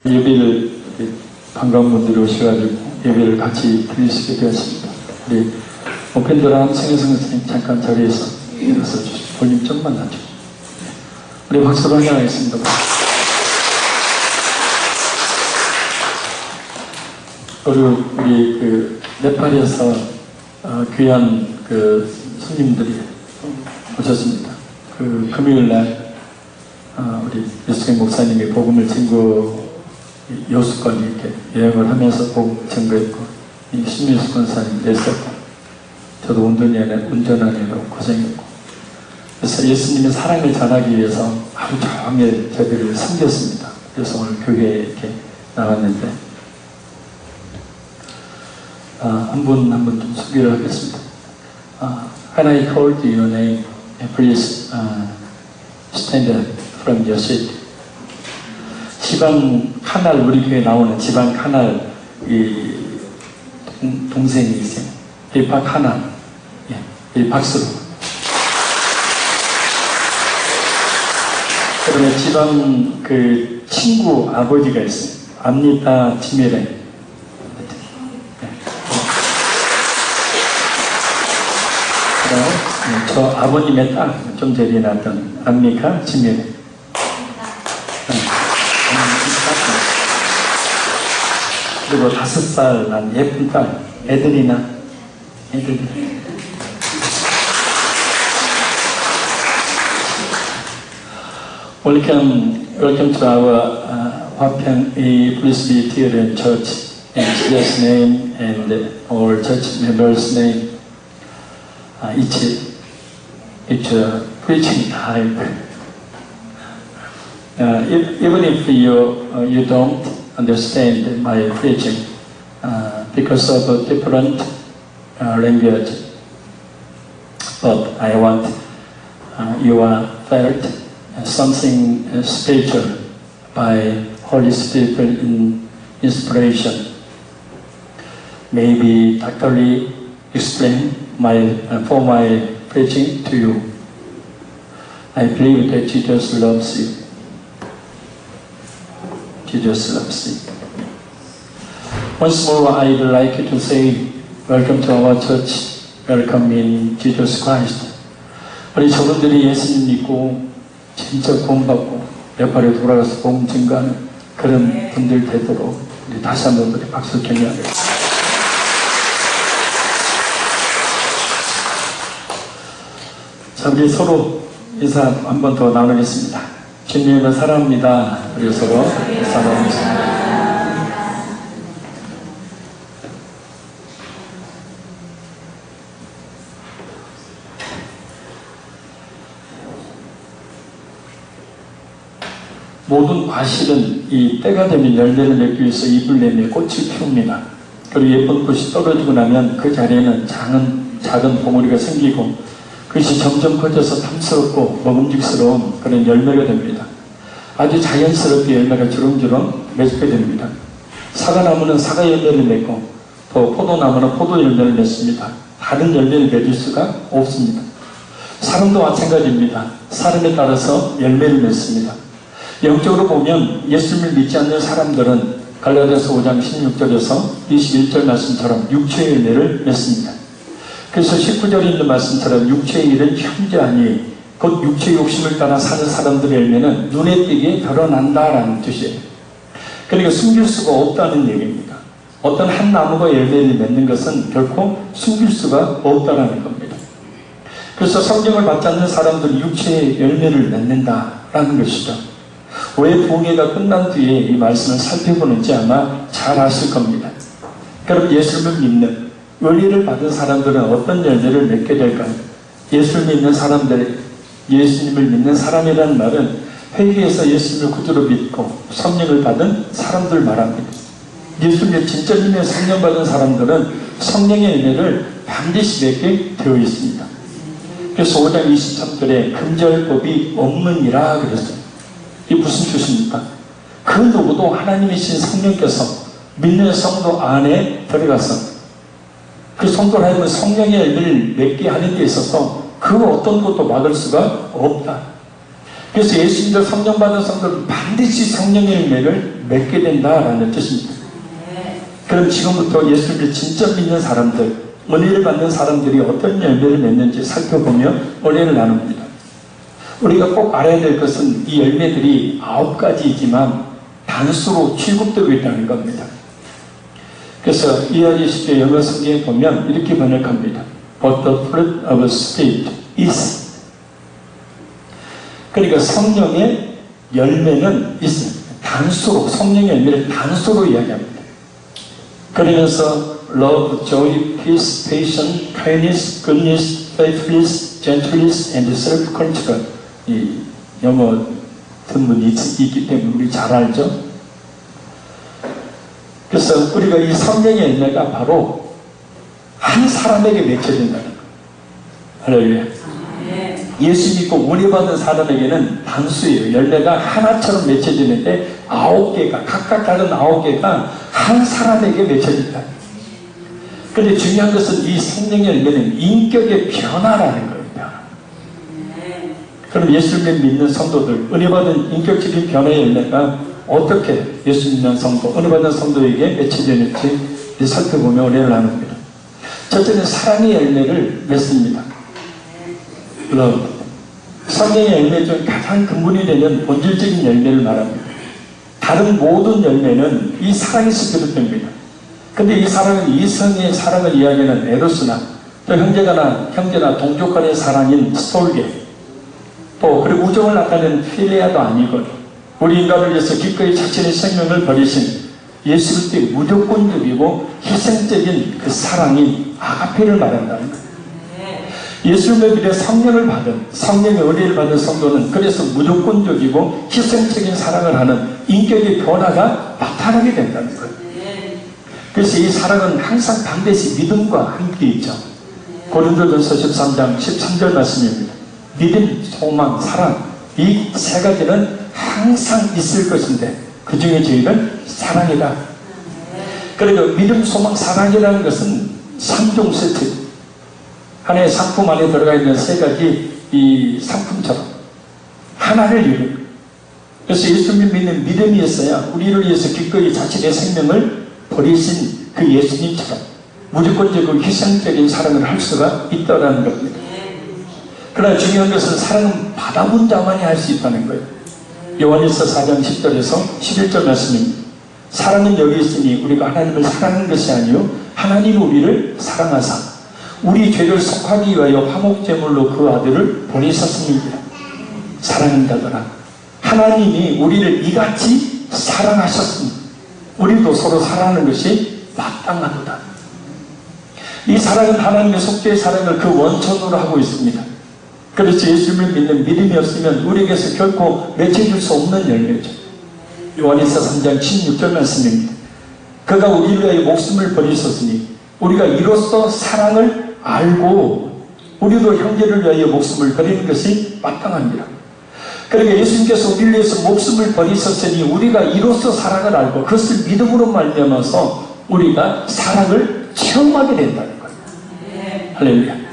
예배를 반가운 분들이 오셔가지고 예배를 같이 드릴 수 있게 되었습니다. 우리 팬들아 성혜성 선생님 잠깐 자리에서 일어서 주시고 볼륨 좀만 낮춰. 우리 박수로 환영하겠습니다. 그리고 우리 그 네팔에서 귀한 그 손님들이 오셨습니다. 그 금요일날 우리 유승현 목사님이 복음을 증거 여수까지 이렇게 여행을 하면서 복음을 증거했고, 신민수 권사님 냈었고, 저도 운전하느라고 고생했고, 그래서 예수님의 사랑을 전하기 위해서 하루 종일 저희들을 섬겼습니다. 그래서 오늘 교회에 이렇게 나왔는데, 한 분 좀 소개를 하겠습니다. When I called your name, please stand up from your seat. 지방 카날, 우리 교회에 나오는 지방 카날 이 동생이 있어요. 일파 카날. 이 박수로. 그다음에 지방 그 친구 아버지가 있어요. 압니다 지메레. 저 아버님의 딸, 좀 전에 낳았던 압니까 지메레. 그리고 5살 난 예쁜 딸 애들이나 Welcome to our Hwapheng Presbyterian Church in Jesus' name and all church members' name. It's a preaching time. Even if you don't understand my preaching because of a different language, but I want you are felt something spiritual by Holy Spirit in inspiration. Maybe Dr. Lee explain for my preaching to you. I believe that Jesus loves you. Jesus loves you. Once more, I'd like to say, welcome to our church. Welcome in Jesus Christ. 우리 저분들이 예수님 믿고 진짜 구원받고 네팔에 돌아가서 복음 증거하는 그런 분들 되도록 우리 다시 한번 우리 박수 격려하겠습니다. 자, 우리 서로 인사 한 번 더 나누겠습니다. 주님을 사랑합니다. 우리 서로 사랑합니다. 모든 과실은 이 때가 되면 열매를 맺기 위해서 잎을 내며 꽃을 피웁니다. 그리고 예쁜 꽃이 떨어지고 나면 그 자리에는 작은 봉우리가 생기고 그것이 점점 커져서 탐스럽고 먹음직스러운 그런 열매가 됩니다. 아주 자연스럽게 열매가 주렁주렁 맺게 됩니다. 사과나무는 사과 열매를 맺고 또 포도나무는 포도 열매를 맺습니다. 다른 열매를 맺을 수가 없습니다. 사람도 마찬가지입니다. 사람에 따라서 열매를 맺습니다. 영적으로 보면 예수님을 믿지 않는 사람들은 갈라디아서 5장 16절에서 21절 말씀처럼 육체의 열매를 맺습니다. 그래서 19절에 있는 말씀처럼 육체의 일은 현저하니 곧 육체의 욕심을 따라 사는 사람들의 열매는 눈에 띄게 드러난다라는 뜻이에요. 그러니까 숨길 수가 없다는 얘기입니다. 어떤 한 나무가 열매를 맺는 것은 결코 숨길 수가 없다는 겁니다. 그래서 성경을 받지 않는 사람들은 육체의 열매를 맺는다라는 것이죠. 왜 부흥회가 끝난 뒤에 이 말씀을 살펴보는지 아마 잘 아실 겁니다. 그럼 예수님을 믿는 은혜를 받은 사람들은 어떤 열매를 맺게 될까요? 예수를 믿는 사람들, 예수님을 믿는 사람이라는 말은 회개해서 예수님을 구주로 믿고 성령을 받은 사람들 말합니다. 예수님을 진짜 믿는 성령 받은 사람들은 성령의 은혜를 반드시 맺게 되어 있습니다. 그래서 5장 23절에 금절법이 없느니라 그랬어요. 이게 무슨 뜻입니까? 그 누구도 하나님이신 성령께서 믿는 성도 안에 들어가서 그 성도를 하면 성령의 열매를 맺게 하는 데 있어서 그 어떤 것도 막을 수가 없다. 그래서 예수님도 성령 받은 성도는 반드시 성령의 열매를 맺게 된다라는 뜻입니다. 그럼 지금부터 예수님을 진짜 믿는 사람들, 은혜를 받는 사람들이 어떤 열매를 맺는지 살펴보며 은혜를 나눕니다. 우리가 꼭 알아야 될 것은 이 열매들이 9가지이지만 단수로 취급되고 있다는 겁니다. 그래서 이하리 10대 영어 성경에 보면 이렇게 번역합니다. But the fruit of the Spirit is. 그러니까 성령의 열매는 있습니다. 단수로, 성령의 열매를 단수로 이야기합니다. 그러면서 love, joy, peace, patience, kindness, goodness, faithfulness, gentleness, and self-control. 이 영어 전문이 있기 때문에 우리 잘 알죠? 그래서 우리가 이 성령의 열매가 바로 한 사람에게 맺혀진다는 거예요. 할렐루야. 예수 믿고 은혜 받은 사람에게는 단수예요. 열매가 하나처럼 맺혀지는데 9개가, 각각 다른 9개가 한 사람에게 맺혀진다. 그런데 중요한 것은 이 성령의 열매는 인격의 변화라는 거예요. 그럼 예수님을 믿는 성도들, 은혜 받은 인격적인 변화의 열매가 어떻게 예수 믿는 성도, 은혜 받은 성도에게 맺혀지는지 살펴보며 은혜를 나눕니다. 첫째는 사랑의 열매를 맺습니다. love. 성령의 열매 중 가장 근본이 되는 본질적인 열매를 말합니다. 다른 모든 열매는 이 사랑에서 비롯됩니다. 근데 이 사랑은 이성의 사랑을 이야기하는 에로스나 또 형제나 동족 간의 사랑인 스톨게, 또 그리고 우정을 나타내는 필레아도 아니고 우리 인간을 위해서 기꺼이 자신의 생명을 버리신 예수 그리스도의 무조건적이고 희생적인 그 사랑인 아가페를 말한다는 거예요. 예수님을 믿어 성령을 받은, 성령의 은혜를 받은 성도는 그래서 무조건적이고 희생적인 사랑을 하는 인격의 변화가 나타나게 된다는 거예요. 그래서 이 사랑은 항상 반드시 믿음과 함께 있죠. 고린도전서 13장 13절 말씀입니다. 믿음, 소망, 사랑, 이 세 가지는 항상 있을 것인데 그 중에 제일은 사랑이다. 그리고 믿음, 소망, 사랑이라는 것은 3종 세트, 하나의 상품 안에 들어가 있는 세 가지 이 상품처럼 하나를 이루는. 그래서 예수님 믿는 믿음이 있어야 우리를 위해서 기꺼이 자신의 생명을 버리신 그 예수님처럼 무조건적이고 희생적인 사랑을 할 수가 있다는 겁니다. 그러나 중요한 것은 사랑은 받아본 자만이 할 수 있다는 거예요. 요한일서 4장 10절에서 11절 말씀입니다. 사랑은 여기 있으니 우리가 하나님을 사랑하는 것이 아니요 하나님은 우리를 사랑하사 우리 죄를 속하기 위하여 화목제물로 그 아들을 보내셨습니다. 사랑한다더라. 하나님이 우리를 이같이 사랑하셨습니다. 우리도 서로 사랑하는 것이 마땅하도다. 이 사랑은 하나님의 속죄의 사랑을 그 원천으로 하고 있습니다. 그래서 예수님을 믿는 믿음이 없으면 우리에게서 결코 맺혀질 수 없는 열매죠. 요한일서 3장 16절 말씀입니다. 그가 우리를 위하여 목숨을 버리셨으니 우리가 이로써 사랑을 알고 우리도 형제를 위하여 목숨을 버리는 것이 마땅합니다. 그러니까 예수님께서 우리를 위해서 목숨을 버리셨으니 우리가 이로써 사랑을 알고 그것을 믿음으로 말미암아서 우리가 사랑을 체험하게 된다는 거예요. 할렐루야.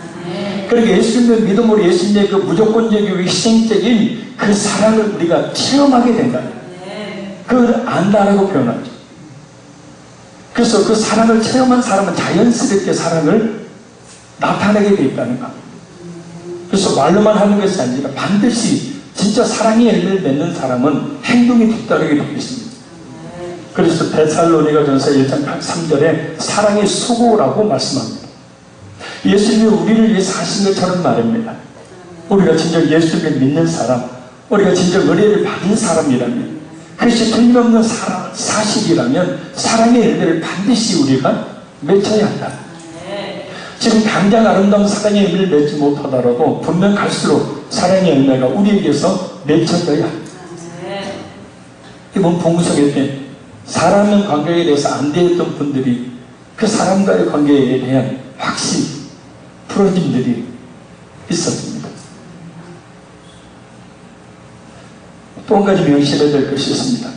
그러니까 예수님의 믿음으로 예수님의 그 무조건적이고 희생적인 그 사랑을 우리가 체험하게 된다는 거예요. 그걸 안다라고 표현하죠. 그래서 그 사랑을 체험한 사람은 자연스럽게 사랑을 나타내게 되어 있다는 겁니다. 그래서 말로만 하는 것이 아니라 반드시 진짜 사랑의 열매를 맺는 사람은 행동이 뒤따르게 되어 있습니다. 그래서 데살로니가전서 1장 3절에 사랑의 수고라고 말씀합니다. 예수님이 우리를 위해서 하신 것처럼 말입니다. 우리가 진정 예수님을 믿는 사람, 우리가 진정 은혜를 받은 사람이라면, 그것이 틀림없는 사실이라면 사랑의 열매를 반드시 우리가 맺어야 한다. 지금 당장 아름다운 사랑의 열매를 맺지 못하더라도 분명 갈수록 사랑의 열매가 우리에게서 맺혀져야 한다. 이번 봉구성회 때 사람의 관계에 대해서 안 되었던 분들이 그 사람과의 관계에 대한 확신, 풀어짐들이 있었습니다. 또 한 가지 명심해야 될 것이 있습니다.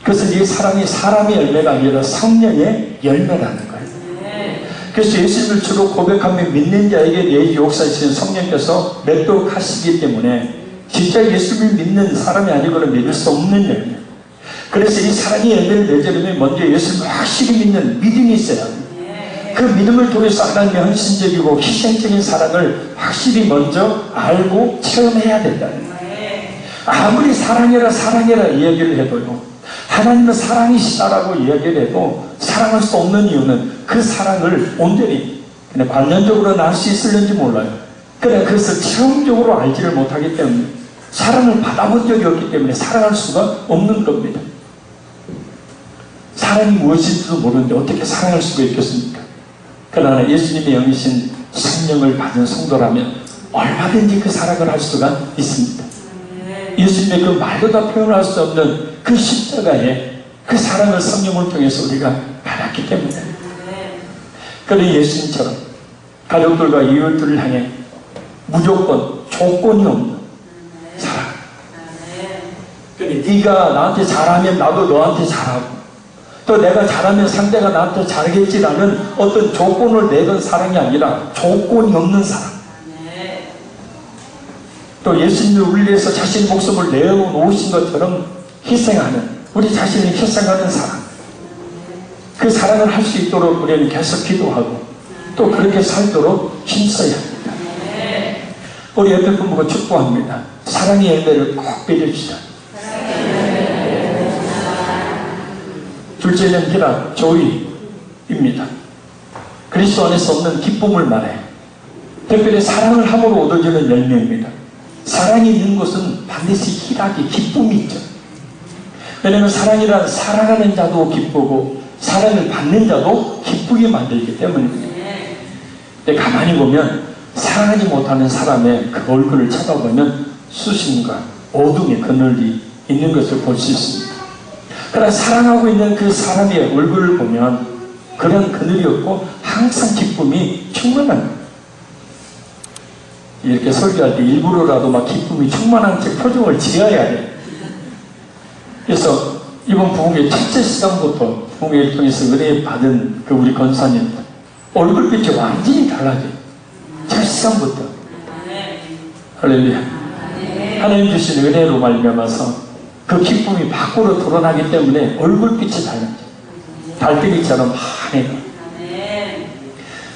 그것은 이 사랑이 사람의 열매가 아니라 성령의 열매라는 거예요. 그래서 예수님을 주로 고백하며 믿는 자에게 내주 역사하시는 성령께서 맺도록 하시기 때문에 진짜 예수를 믿는 사람이 아니고는 믿을 수 없는 열매. 그래서 이 사랑의 열매를 맺으려면 먼저 예수를 확실히 믿는 믿음이 있어야 합니다. 그 믿음을 통해서 하나님의 헌신적이고 희생적인 사랑을 확실히 먼저 알고 체험해야 된다는 거예요. 아무리 사랑해라 사랑해라 이야기를 해도요, 하나님은 사랑이시다라고 이야기를 해도 사랑할 수 없는 이유는 그 사랑을 온전히 그냥 관념적으로는 알 수 있을는지 몰라요. 그래서 체험적으로 알지를 못하기 때문에, 사랑을 받아본 적이 없기 때문에 사랑할 수가 없는 겁니다. 사랑이 무엇인지도 모르는데 어떻게 사랑할 수가 있겠습니까? 그러나 예수님의 영이신 성령을 받은 성도라면 얼마든지 그 사랑을 할 수가 있습니다. 예수님의 그 말로 다 표현할 수 없는 그 십자가에 그 사랑을 성령을 통해서 우리가 받았기 때문에, 그런데 예수님처럼 가족들과 이웃들을 향해 무조건 조건이 없는 사랑. 그러니까 네가 나한테 잘하면 나도 너한테 잘하고, 또 내가 잘하면 상대가 나한테 잘하겠지라는 어떤 조건을 내건 사랑이 아니라 조건이 없는 사랑. 또 예수님이 우리를 위해서 자신의 목숨을 내어놓으신 것처럼 희생하는, 우리 자신을 희생하는 사랑. 그 사랑을 할 수 있도록 우리는 계속 기도하고 또 그렇게 살도록 힘써야 합니다. 우리 옆에 분 보고 축복합니다. 사랑의 열매를 꼭 맺읍시다. 둘째는 희락, 조의입니다. 그리스도 안에서 없는 기쁨을 말해요. 특별히 사랑을 함으로 얻어지는 열매입니다. 사랑이 있는 곳은 반드시 희락이, 기쁨이 있죠. 왜냐하면 사랑이란 사랑하는 자도 기쁘고 사랑을 받는 자도 기쁘게 만들기 때문입니다. 근데 가만히 보면 사랑하지 못하는 사람의 그 얼굴을 쳐다보면 수심과 어둠의 그늘이 있는 것을 볼 수 있습니다. 그러나 사랑하고 있는 그 사람의 얼굴을 보면 그런 그늘이 없고 항상 기쁨이 충만합니다. 이렇게 설교할 때 일부러라도 막 기쁨이 충만한 채 표정을 지어야 돼요. 그래서 이번 부흥회 첫째 시간부터 부흥회를 통해서 은혜 받은 그 우리 권사님 얼굴빛이 완전히 달라져요. 첫 시간부터. 할렐루야. 하나님 주신 은혜로 말미암아서 그 기쁨이 밖으로 드러나기 때문에 얼굴빛이 달라져요. 달빛이처럼 환해요.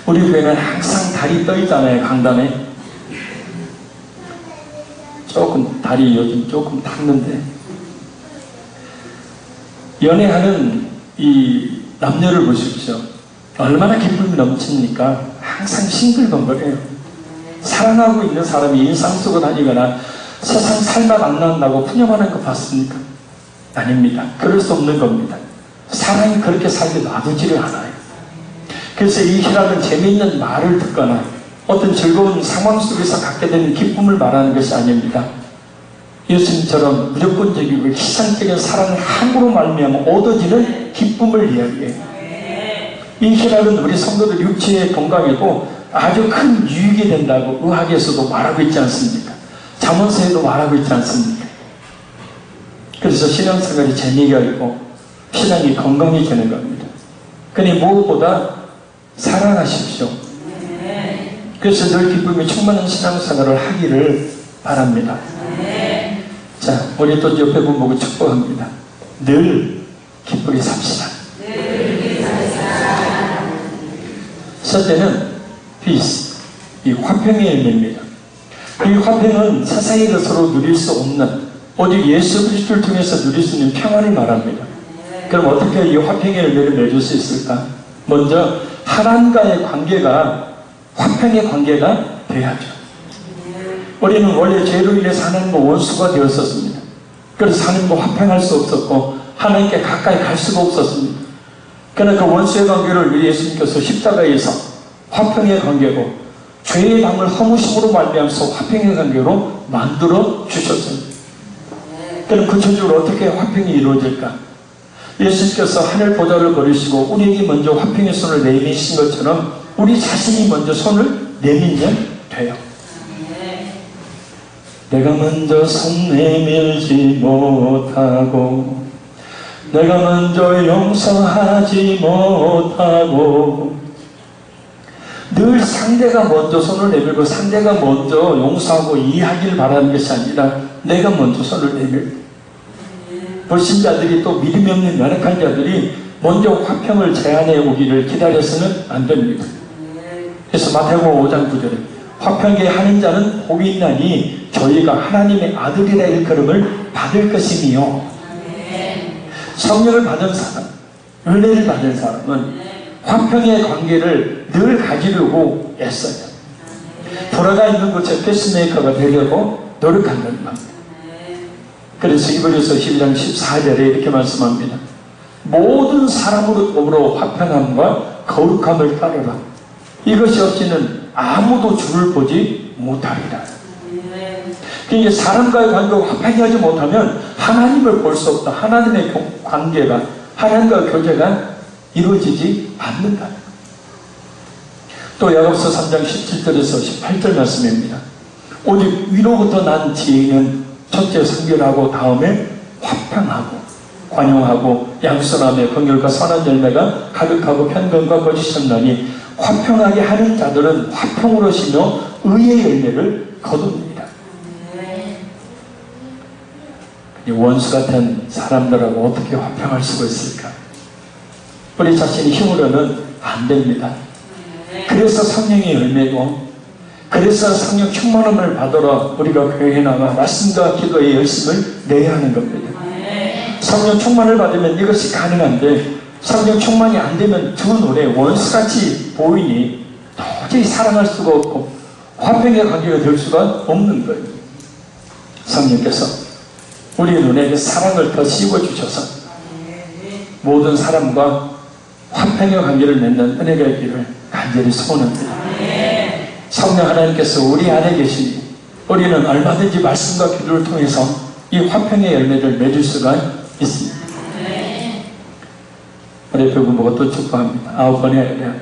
우리 교회는 항상 달이 떠 있잖아요. 강단에. 조금 달이 요즘 조금 탔는데, 연애하는 이 남녀를 보십시오. 얼마나 기쁨이 넘칩니까? 항상 싱글벙글해요. 사랑하고 있는 사람이 인상 쓰고 다니거나 세상 살맛 안 난다고 푸념하는 거 봤습니까? 아닙니다. 그럴 수 없는 겁니다. 사랑이 그렇게 살게 놔두지를 않아요. 그래서 이 희락은 재미있는 말을 듣거나 어떤 즐거운 상황 속에서 갖게 되는 기쁨을 말하는 것이 아닙니다. 예수님처럼 무조건적이고 희생적인 사랑을 함으로 말미암아 얻어지는 기쁨을 이야기해요. 이 희락은 우리 성도들 육체의 건강에도 아주 큰 유익이 된다고 의학에서도 말하고 있지 않습니까? 잠언서에도 말하고 있지 않습니까? 그래서 신앙생활이 재미가 있고 신앙이 건강해지는 겁니다. 그러니 무엇보다 사랑하십시오. 그래서 늘 기쁨이 충만한 신앙생활을 하기를 바랍니다. 자, 우리 또 옆에 분 보고 축복합니다. 늘 기쁘게 삽시다. 첫째는 peace, 이 화평의 열매입니다. 이 화평은 세상의 것으로 누릴 수 없는, 오직 예수 그리스도를 통해서 누릴 수 있는 평안을 말합니다. 그럼 어떻게 이 화평의 열매를 맺을 수 있을까? 먼저 하나님과의 관계가 화평의 관계가 돼야죠. 우리는 원래 죄로 인해서 하나님과 원수가 되었었습니다. 그래서 하나님과 화평할 수 없었고 하나님께 가까이 갈 수가 없었습니다. 그러나 그 원수의 관계를 예수님께서 십자가에서 화평의 관계고 죄의 담을 허무심으로 말미암아서 화평의 관계로 만들어 주셨습니다. 그럼 구체적으로 어떻게 화평이 이루어질까? 예수님께서 하늘 보좌를 버리시고 우리에게 먼저 화평의 손을 내미신 것처럼 우리 자신이 먼저 손을 내밀면 돼요. 내가 먼저 손 내밀지 못하고 내가 먼저 용서하지 못하고, 늘 상대가 먼저 손을 내밀고 상대가 먼저 용서하고 이해하기를 바라는 것이 아니라 내가 먼저 손을 내밀 불신자들이 또 믿음이 없는 연약한 자들이 먼저 화평을 제안해 오기를 기다려서는 안 됩니다. 그래서 마태복음 5장 9절에 화평케 하는 자는 복이 있나니 저희가 하나님의 아들이라 일컬음을 받을 것이니요. 성령을 받은 사람, 은혜를 받은 사람은 화평의 관계를 늘 가지려고 애써요. 불화가 있는 곳에 페이스메이커가 되려고 노력한다는 겁니다. 그래서 히브리서 12장 14절에 이렇게 말씀합니다. 모든 사람으로 화평함과 거룩함을 따르라. 이것이 없이는 아무도 주를 보지 못하리라. 그러니까 사람과의 관계가 화평하지 못하면 하나님을 볼 수 없다. 하나님의 관계가, 하나님과 교제가 이루어지지 않는다. 또 야고보서 3장 17절에서 18절 말씀입니다. 오직 위로부터 난 지혜는 첫째 순결하고 다음에 화평하고 관용하고 양선함에 긍휼과 선한 열매가 가득하고 편견과 거짓이 없나니 화평하게 하는 자들은 화평으로 쉬며 의의 열매를 거둡니다. 원수 같은 사람들하고 어떻게 화평할 수가 있을까? 우리 자신의 힘으로는 안 됩니다. 그래서 성령의 열매고, 그래서 성령 충만함을 받으러 우리가 교회에 나가 말씀과 기도에 열심을 내야 하는 겁니다. 성령 충만을 받으면 이것이 가능한데, 성령 충만이 안 되면 두 눈에 원수같이 보이니 도저히 사랑할 수가 없고 화평의 관계가 될 수가 없는 거예요. 성령께서 우리 눈에 사랑을 더 씌워주셔서 모든 사람과 화평의 관계를 맺는 은혜가 있기를 간절히 소원합니다. 성령 하나님께서 우리 안에 계시니 우리는 얼마든지 말씀과 기도를 통해서 이 화평의 열매를 맺을 수가 있습니다. 우리 배분 보고 또 축복합니다. 9번의 열매,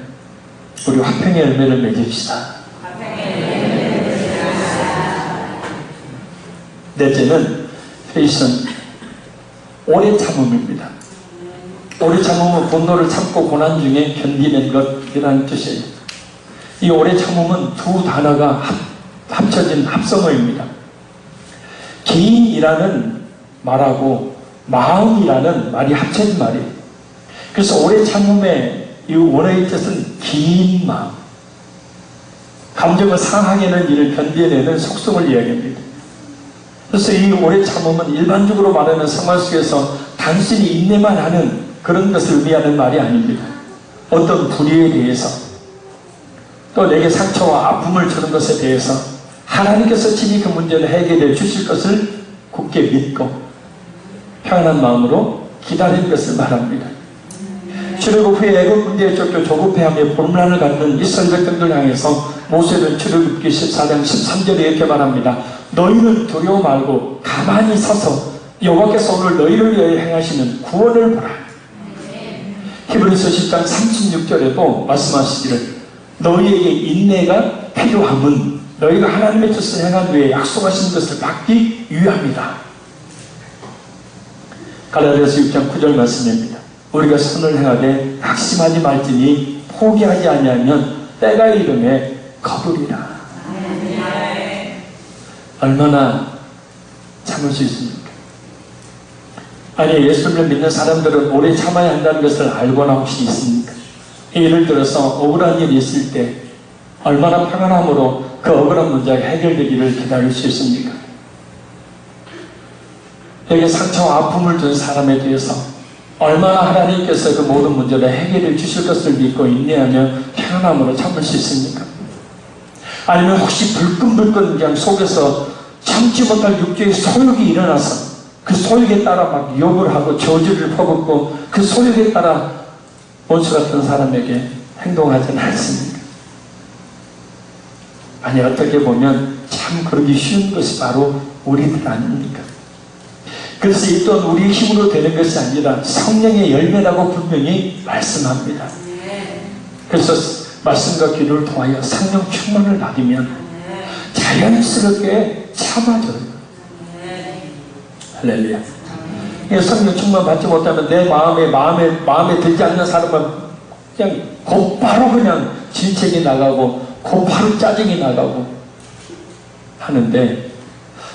우리 화평의 열매를 맺읍시다. 넷째는 페이션, 오래 참음입니다. 오래 참음은 분노를 참고 고난 중에 견디는 것이라는 뜻이에요. 이 오래 참음은 두 단어가 합쳐진 합성어입니다. 기인이라는 말하고 마음이라는 말이 합쳐진 말이에요. 그래서 오래 참음의 이 원어의 뜻은 긴 마음, 감정을 상하게 하는 일을 견뎌내는 속성을 이야기합니다. 그래서 이 오래 참음은 일반적으로 말하는 생활 속에서 단순히 인내만 하는 그런 것을 의미하는 말이 아닙니다. 어떤 불의에 대해서 또 내게 상처와 아픔을 주는 것에 대해서 하나님께서 친히 그 문제를 해결해 주실 것을 굳게 믿고 평안한 마음으로 기다리는 것을 말합니다. 출애굽 후에 애굽 군대에 쫓겨 조급해하며 분란을 갖는 이스라엘 백성들 향해서 모세는 출애굽기 14장 13절에 이렇게 말합니다. 너희는 두려워 말고 가만히 서서 여호와께서 오늘 너희를 위하여 행하시는 구원을 보라. 히브리서 10장 36절에도 말씀하시기를 너희에게 인내가 필요함은 너희가 하나님의 뜻을 행한 후에 약속하신 것을 받기 위함이다. 갈라디아서 6장 9절 말씀입니다. 우리가 선을 행하되 낙심하지 말지니 포기하지 아니하면 때가 이르매 거두리라. 얼마나 참을 수 있습니까? 아니, 예수를 믿는 사람들은 오래 참아야 한다는 것을 알거나 혹시 있습니까? 예를 들어서 억울한 일이 있을 때 얼마나 평안함으로 그 억울한 문제가 해결되기를 기다릴 수 있습니까? 여기 상처와 아픔을 준 사람에 대해서 얼마나 하나님께서 그 모든 문제를 해결해 주실 것을 믿고 인내하며 평안함으로 참을 수 있습니까? 아니면 혹시 불끈불끈 그냥 속에서 참지 못할 육체의 소욕이 일어나서 그 소욕에 따라 막 욕을 하고 저주를 퍼붓고 그 소욕에 따라 원수 같은 사람에게 행동하지는 않습니까? 아니, 어떻게 보면 참 그러기 쉬운 것이 바로 우리들 아닙니까? 그래서 이 또한 우리의 힘으로 되는 것이 아니라 성령의 열매라고 분명히 말씀합니다. 그래서 말씀과 기도를 통하여 성령 충만을 받으면 자연스럽게 참아져요. 할렐루야. 성령 충만 받지 못하면 내 마음에 들지 않는 사람은 그냥 곧바로 그냥 질책이 나가고 곧바로 짜증이 나가고 하는데,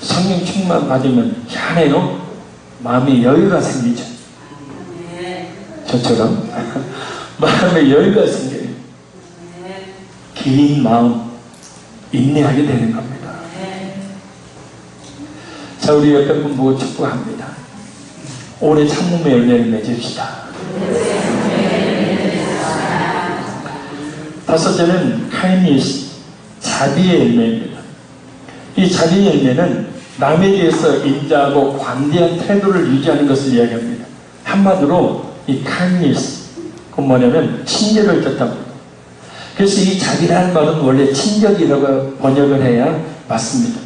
성령 충만 받으면 희한해요. 마음에 여유가 생기죠. 저처럼 마음에 여유가 생겨요. 긴 마음 인내하게 되는 겁니다. 자, 우리 옆에 분 보고 축복합니다. 올해 참음의 열매를 맺읍시다. 다섯째는 카이니스, 자비의 열매입니다. 이 자비의 열매는 남에 대해서 인자하고 관대한 태도를 유지하는 것을 이야기합니다. 한마디로 이 카이니스, 그 뭐냐면 친절을 뜻합니다. 그래서 이 자비라는 말은 원래 친절이라고 번역을 해야 맞습니다.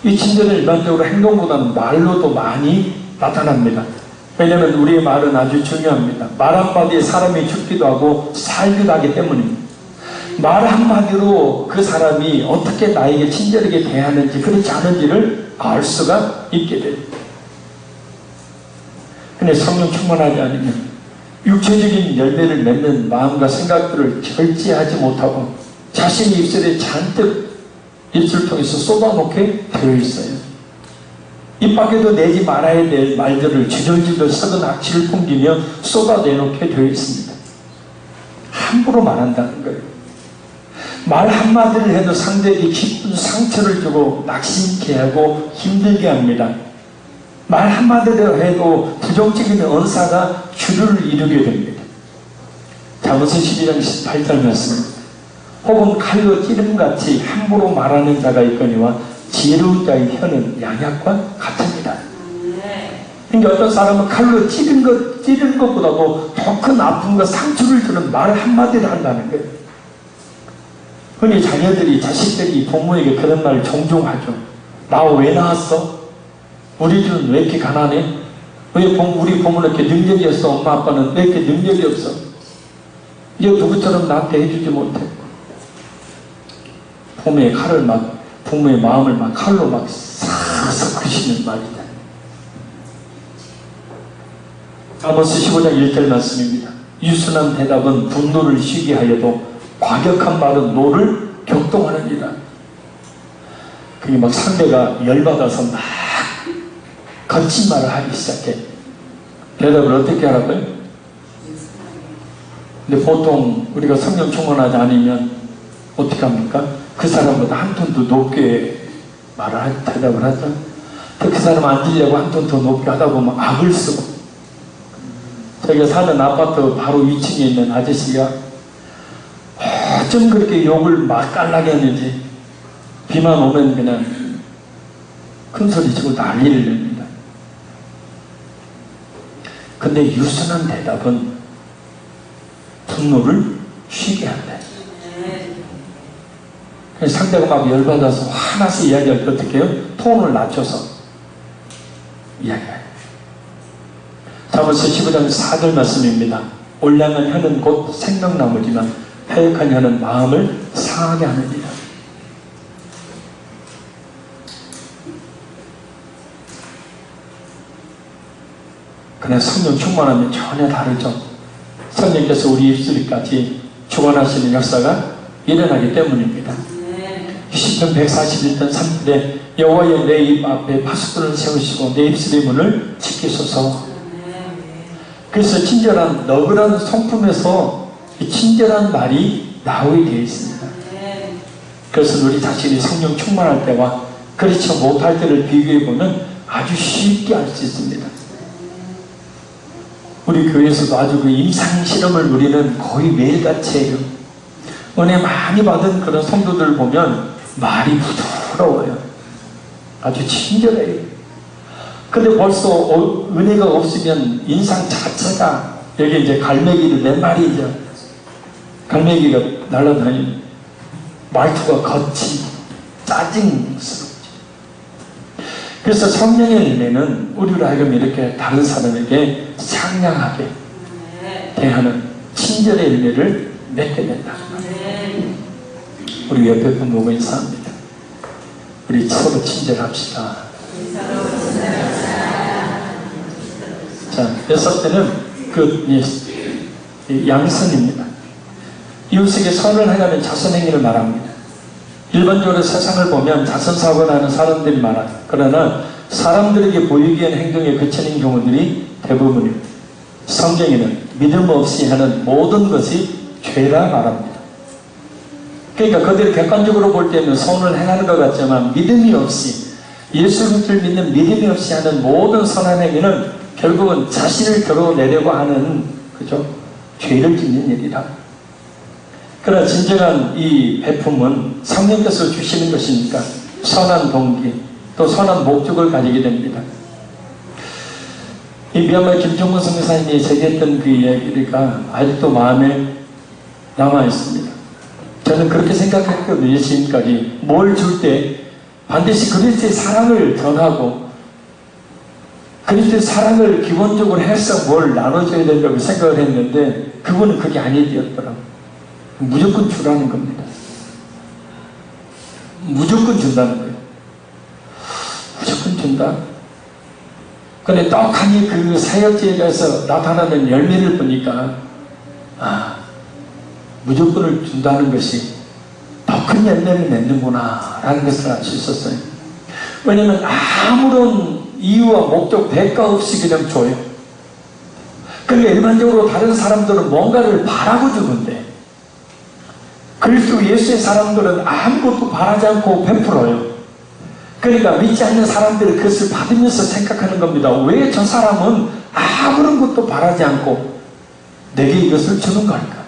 이 친절은 일반적으로 행동보다는 말로도 많이 나타납니다. 왜냐하면 우리의 말은 아주 중요합니다. 말 한마디에 사람이 죽기도 하고 살기도 하기 때문입니다. 말 한마디로 그 사람이 어떻게 나에게 친절하게 대하는지 그렇지 않은지를 알 수가 있게 됩니다. 근데 성령 충만하지 않으면 육체적인 열매를 맺는 마음과 생각들을 절제하지 못하고 자신의 입술에 잔뜩 입술을 통해서 쏟아놓게 되어 있어요. 입 밖에도 내지 말아야 될 말들을 주절주절 썩은 악취를 풍기며 쏟아내놓게 되어 있습니다. 함부로 말한다는 거예요. 말 한마디를 해도 상대에게 깊은 상처를 주고 낙심케 하고 힘들게 합니다. 말 한마디를 해도 부정적인 언사가 주를 이루게 됩니다. 잠언서 12장 18절 말씀, 혹은 칼로 찌름같이 함부로 말하는 자가 있거니와 지혜로운 자의 혀는 양약과 같습니다. 그러니까 어떤 사람은 칼로 찌른 것보다도 더 큰 아픔과 상처를 주는 말 한마디를 한다는 거예요. 흔히 자녀들이, 자식들이 부모에게 그런 말을 종종 하죠. 나 왜 낳았어? 우리 집은 왜 이렇게 가난해? 왜 우리 부모는 이렇게 능력이 없어? 엄마 아빠는 왜 이렇게 능력이 없어? 이제 누구처럼 나한테 해주지 못해? 부모의 마음을 막 칼로 막 싹싹 그시는 말이다. 아모스 15장 1절 말씀입니다. 유순한 대답은 분노를 쉬게 하여도 과격한 말은 노를 격동하느니라. 그게 막 상대가 열받아서 막 거친 말을 하기 시작해. 대답을 어떻게 하라고요? 근데 보통 우리가 성령 충만하지 않으면 어떻게 합니까? 그 사람보다 한 톤 더 높게 대답을 하죠. 그 사람 앉으려고 한 톤 더 높게 하다 보면 악을 쓰고, 저희가 사는 아파트 바로 위층에 있는 아저씨가 어쩜 그렇게 욕을 맛깔나게 하는지 비만 오면 그냥 큰 소리 치고 난리를 냅니다. 근데 유순한 대답은 분노를 쉬게 한다. 상대가 막 열받아서 화나서 이야기할 때 어떻게 해요? 톤을 낮춰서 이야기해요. 잠언서 15장 4절 말씀입니다. 올량한 혀는 곧 생명나무지만 패역한 혀는 마음을 상하게 하느니라. 그냥 성령 충만하면 전혀 다르죠. 성령께서 우리 입술까지 주관하시는 역사가 일어나기 때문입니다. 시편 141편 3절에 여호와여 내 입 앞에 파수꾼을 세우시고 내 입술의 문을 지키소서. 그래서 친절한 너그러운 성품에서 친절한 말이 나오게 되어 있습니다. 그래서 우리 자신이 성령 충만할 때와 그렇지 못할 때를 비교해 보면 아주 쉽게 알 수 있습니다. 우리 교회에서도 아주 그 임상 실험을 우리는 거의 매일같이 해요. 은혜 많이 받은 그런 성도들 보면 말이 부드러워요. 아주 친절해요. 근데 벌써 은혜가 없으면 인상 자체가, 여기 이제 갈매기를 몇 마리죠. 갈매기가 날아다니는 말투가 거친 짜증스럽죠. 그래서 성령의 열매는 우리로 하여금 이렇게 다른 사람에게 상냥하게 대하는 친절의 열매를 맺게 된다. 우리 옆에 분 보고 인사합니다. 우리 서로 친절합시다. 자, 여섯째는 양선입니다. 이웃에게 선을 행하는 자선행위를 말합니다. 일반적으로 세상을 보면 자선사고를 하는 사람들이 많아요. 그러나 사람들에게 보이기엔 행동에 그치는 경우들이 대부분입니다. 성경에는 믿음 없이 하는 모든 것이 죄라 말합니다. 그러니까 그들이 객관적으로 볼 때는 선을 행하는 것 같지만 믿음이 없이, 예수 그리스도를 믿는 믿음이 없이 하는 모든 선한 행위는 결국은 자신을 드러내려고 하는, 그죠? 죄를 짓는 일이다. 그러나 진정한 이 베품은 성령께서 주시는 것이니까 선한 동기, 또 선한 목적을 가지게 됩니다. 이 미얀마 김정은 선교사님이 제기했던 그 이야기가 아직도 마음에 남아 있습니다. 저는 그렇게 생각했거든요. 지금까지 뭘 줄 때 반드시 그리스도의 사랑을 전하고 그리스도의 사랑을 기본적으로 해서 뭘 나눠줘야 된다고 생각을 했는데 그분은 그게 아니었더라고요. 무조건 주라는 겁니다. 무조건 준다는 거예요. 무조건 준다. 근데 떡하니 그 사역지에 가서 나타나는 열매를 보니까 무조건을 준다는 것이 더 큰 열매를 맺는구나 라는 것을 알 수 있었어요. 왜냐하면 아무런 이유와 목적, 대가 없이 그냥 줘요. 그러니까 일반적으로 다른 사람들은 뭔가를 바라고 주는데 그리스도 예수의 사람들은 아무것도 바라지 않고 베풀어요. 그러니까 믿지 않는 사람들이 그것을 받으면서 생각하는 겁니다. 왜 저 사람은 아무런 것도 바라지 않고 내게 이것을 주는 걸까?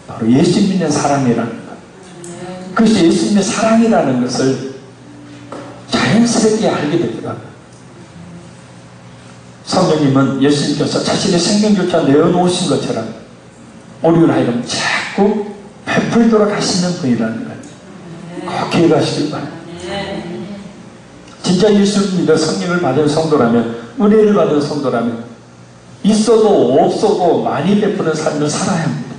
바로 예수 믿는 사람이라는 것. 그것이 예수 믿는 사랑이라는 것을 자연스럽게 알게 되더라고요. 성령님은 예수님께서 자신의 생명조차 내어놓으신 것처럼 우리를 하여금 자꾸 베풀도록 하시는 분이라는 걸 꼭 기억하시길 바랍니다. 진짜 예수 믿어 성령을 받은 성도라면, 은혜를 받은 성도라면 있어도 없어도 많이 베푸는 삶을 살아야 합니다.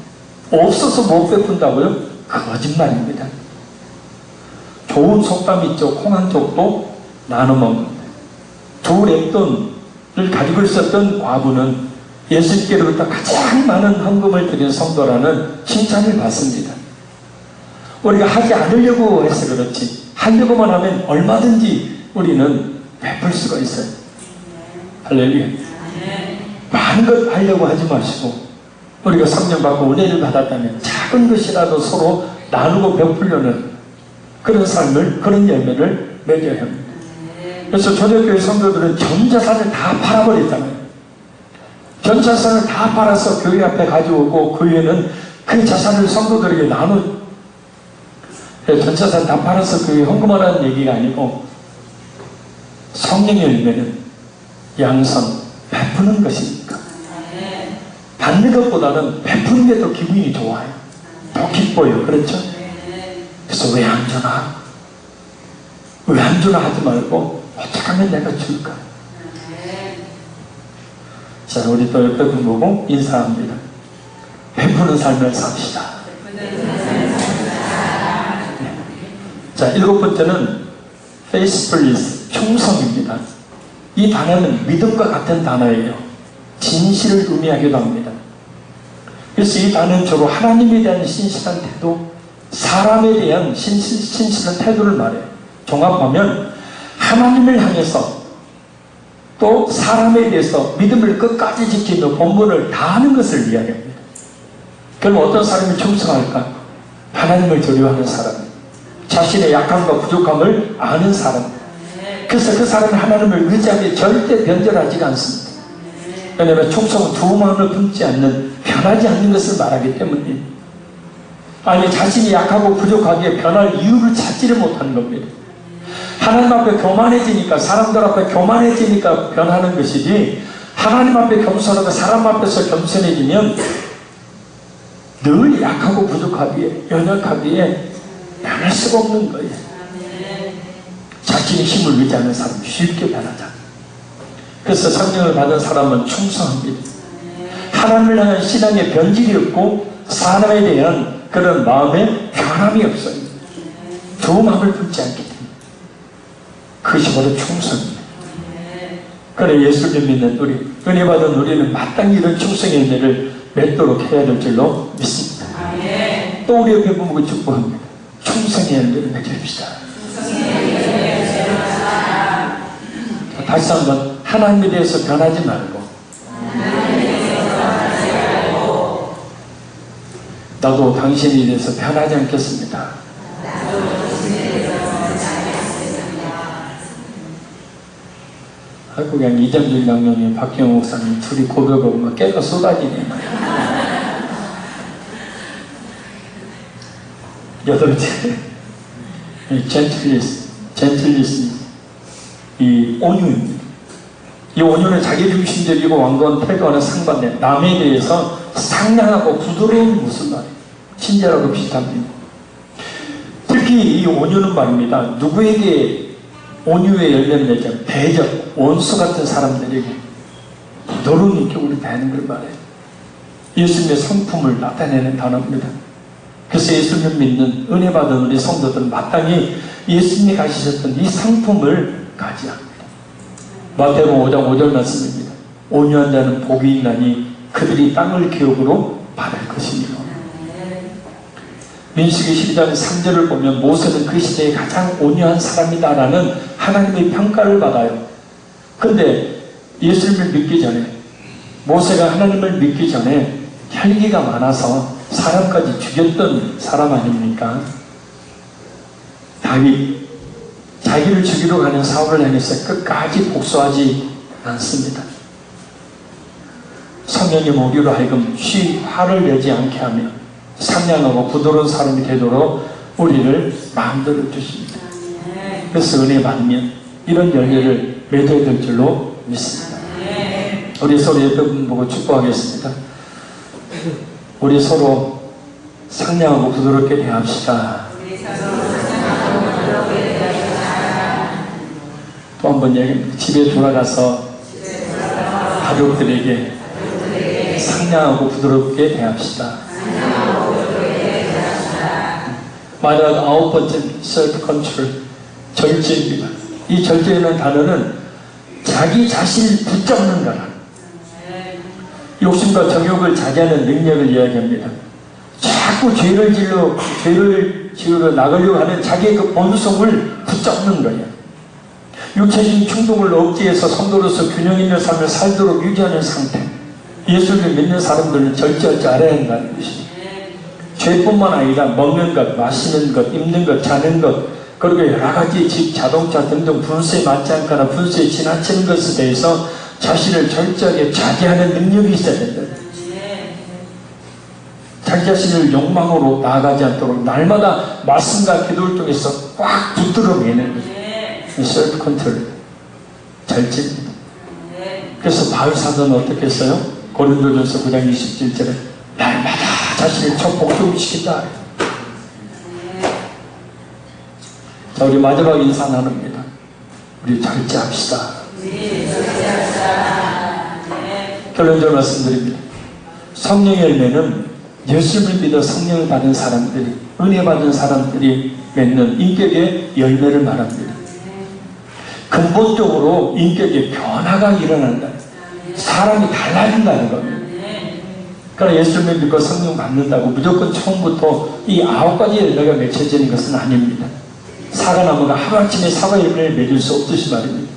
없어서 못 베푼다고요? 거짓말입니다. 좋은 속담 있죠. 콩 한 쪽도 나눠 먹는다. 두 랩돈을 가지고 있었던 과부는 예수님께로부터 가장 많은 헌금을 드린 성도라는 칭찬을 받습니다. 우리가 하지 않으려고 해서 그렇지, 하려고만 하면 얼마든지 우리는 베풀 수가 있어요. 할렐루야. 많은 것 하려고 하지 마시고 우리가 성령 받고 은혜를 받았다면 작은 것이라도 서로 나누고 베풀려는 그런 삶을, 그런 열매를 맺어야 합니다. 그래서 초대교회 성도들은 전 자산을 다 팔아버렸잖아요. 전 자산을 다 팔아서 교회 앞에 가져오고 그 위에는 그 자산을 성도들에게 나누. 전 자산 다 팔아서 교회에 헌금하라는 얘기가 아니고 성령의 열매는 양선, 베푸는 것이니까 받는 것보다는 베푸는 게 더 기분이 좋아요. 더 기뻐요. 그렇죠? 그래서 왜 안 주나? 왜 안 주나 하지 말고 어떻게 하면 내가 줄까? 자, 우리 또 옆에 분 보고 인사합니다. 베푸는 삶을 삽시다. 네. 자, 일곱 번째는 faithfulness, 충성입니다. 이 단어는 믿음과 같은 단어예요. 진실을 의미하기도 합니다. 그래서 이 단어는 주로 하나님에 대한 신실한 태도, 사람에 대한 신실한 태도를 말해요. 종합하면 하나님을 향해서 또 사람에 대해서 믿음을 끝까지 지키며 본분을 다하는 것을 이야기합니다. 그럼 어떤 사람이 충성할까? 하나님을 두려워하는 사람, 자신의 약함과 부족함을 아는 사람. 그래서 그 사람은 하나님을 의지하기에 절대 변절하지가 않습니다. 왜냐하면 충성은 두 마음을 품지 않는, 변하지 않는 것을 말하기 때문에, 아니 자신이 약하고 부족하기에 변할 이유를 찾지를 못하는 겁니다. 하나님 앞에 교만해지니까, 사람들 앞에 교만해지니까 변하는 것이지, 하나님 앞에 겸손하고 사람 앞에서 겸손해지면 늘 약하고 부족하기에, 연약하기에 변할 수가 없는 거예요. 자신의 힘을 의지하는 사람은 쉽게 변하자. 그래서 성령을 받은 사람은 충성합니다. 하나님을 향한 신앙에 변질이 없고 사람에 대한 그런 마음에 변함이 없어요. 두 마음을 품지 않기 때문에. 그것이 바로 충성입니다. 그래 예수를 믿는 우리, 은혜 받은 우리는 마땅히 이런 충성의 은혜를 맺도록 해야 될 줄로 믿습니다. 또 우리 옆에 보고 축복합니다. 충성의 열매를 맺읍시다. 다시 한번 하나님에 대해서 변하지 말고 나도 당신에 대해서 변하지 않겠습니다. 아이고 그냥 이정준 장로님, 박경호 목사님 둘이 고백하고 막 깨가 쏟아지네. 여덟째, 젠틀리스, 이 온유입니다. 이 온유는 자기중심적이고 완고한 태도와는 상반된 남에 대해서 상냥하고 부드러운 모습 말이에요. 친절하고 비슷합니다. 특히 이 온유는 말입니다. 누구에게 온유의 열매를 맺자 대적, 원수 같은 사람들에게 부드러운 인격으로 대하는 걸 말해요. 예수님의 성품을 나타내는 단어입니다. 그래서 예수님을 믿는 은혜 받은 우리 성도들은 마땅히 예수님이 가지셨던 이 성품을 가져야 합니다. 마태복음 5장 5절 말씀입니다. 온유한 자는 복이 있나니 그들이 땅을 기업으로 받을 것이니라. 민수기 12장 3절을 보면 모세는 그 시대에 가장 온유한 사람이다라는 하나님의 평가를 받아요. 근데 예수님을 믿기 전에, 모세가 하나님을 믿기 전에 혈기가 많아서 사람까지 죽였던 사람 아닙니까? 다윗, 자기를 죽이러 가는 사울을 향해서 끝까지 복수하지 않습니다. 성령님 우리로 하여금 화를 내지 않게 하며 상냥하고 부드러운 사람이 되도록 우리를 만들어 주십니다. 그래서 은혜 받으면 이런 열매를 맺어야 될 줄로 믿습니다. 우리 서로 옆에 분 보고 축복하겠습니다. 우리 서로 상냥하고 부드럽게 대합시다. 또 한 번 얘기합니다. 집에 돌아가서 가족들에게 상냥하고 부드럽게 대합시다. 마지막 9번째 self control, 절제입니다. 이 절제라는 단어는 자기 자신을 붙잡는 거라. 욕심과 정욕을 자제하는 능력을 이야기합니다. 자꾸 죄를 지으러 나가려고 하는 자기의 그 본성을 붙잡는 거예요. 육체적인 충동을 억제해서 성도로서 균형 있는 삶을 살도록 유지하는 상태. 예수를 믿는 사람들은 절제할 줄 알아야 한다는 것입니다. 죄뿐만 아니라 먹는 것, 마시는 것, 입는 것, 자는 것, 그리고 여러 가지 집, 자동차 등등 분수에 맞지 않거나 분수에 지나치는 것에 대해서 자신을 절제하게 자제하는 능력이 있어야 된다. 자기 자신을 욕망으로 나아가지 않도록 날마다 말씀과 기도를 통해서 꽉 붙들어 매는 거예요. 셀프 컨트롤, 절제입니다. 그래서 바울 사도는 어떻게 했어요? 고린도전서 9장 27절에 날마다 자신을 복종시킨다. 자, 우리 마지막 인사 나눕니다. 우리 절제합시다. 결론적으로 말씀드립니다. 성령의 열매는 예수를 믿어 성령을 받은 사람들이, 은혜 받은 사람들이 맺는 인격의 열매를 말합니다. 근본적으로 인격의 변화가 일어난다. 사람이 달라진다는 겁니다. 그러나 예수님을 믿고 성령 받는다고 무조건 처음부터 이 9가지 열매가 맺혀지는 것은 아닙니다. 사과나무가 하루아침에 사과 열매를 맺을 수 없듯이 말입니다.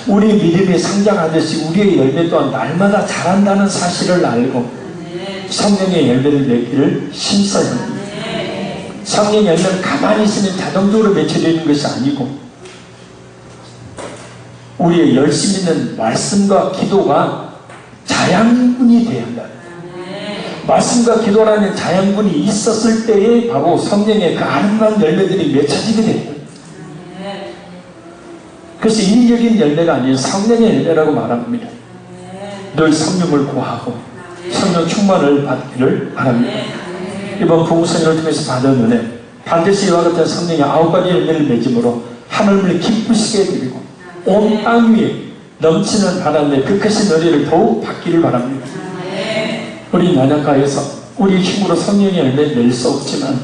우리 믿음이 성장하듯이 우리의 열매 또한 날마다 자란다는 사실을 알고 성령의 열매를 맺기를 심사해야 합니다. 성령의 열매는 가만히 있으면 자동적으로 맺혀지는 것이 아니고 우리의 열심 있는 말씀과 기도가 자양분이 되어야 한다. 말씀과 기도라는 자양분이 있었을 때에 바로 성령의 그 아름다운 열매들이 맺혀지게 됩니다. 그래서 인격인 열매가 아닌 성령의 열매라고 말합니다. 늘 성령을 구하고 성령 충만을 받기를 바랍니다. 이번 부흥성령을 통해서 받은 은혜, 반드시 이와 같은 성령의 9가지 열매를 맺음으로 하나님을 기쁘시게 해드리고 온 땅 위에 넘치는 하나님의 그 크신 은혜를 더욱 받기를 바랍니다. 우리 나약하여서 우리 힘으로 성령의 열매를 낼 수 없지만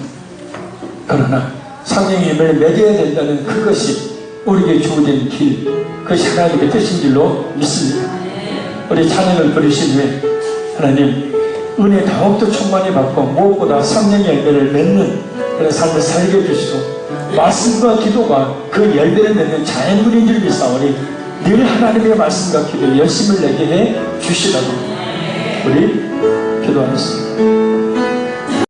그러나 성령의 열매를 맺어야 된다는 그것이 우리에게 주어진 길, 그것이 하나님의 뜻인 줄로 믿습니다. 우리 찬양을 부르신 후에 하나님 은혜 더욱더 충만히 받고 무엇보다 성령의 열매를 맺는 그런 삶을 살게 해주시고 말씀과 기도가 그 열매를 맺는 자연물인 줄 믿사오니 늘 하나님의 말씀과 기도에 열심을 내게 해 주시라고 우리 기도하겠습니다.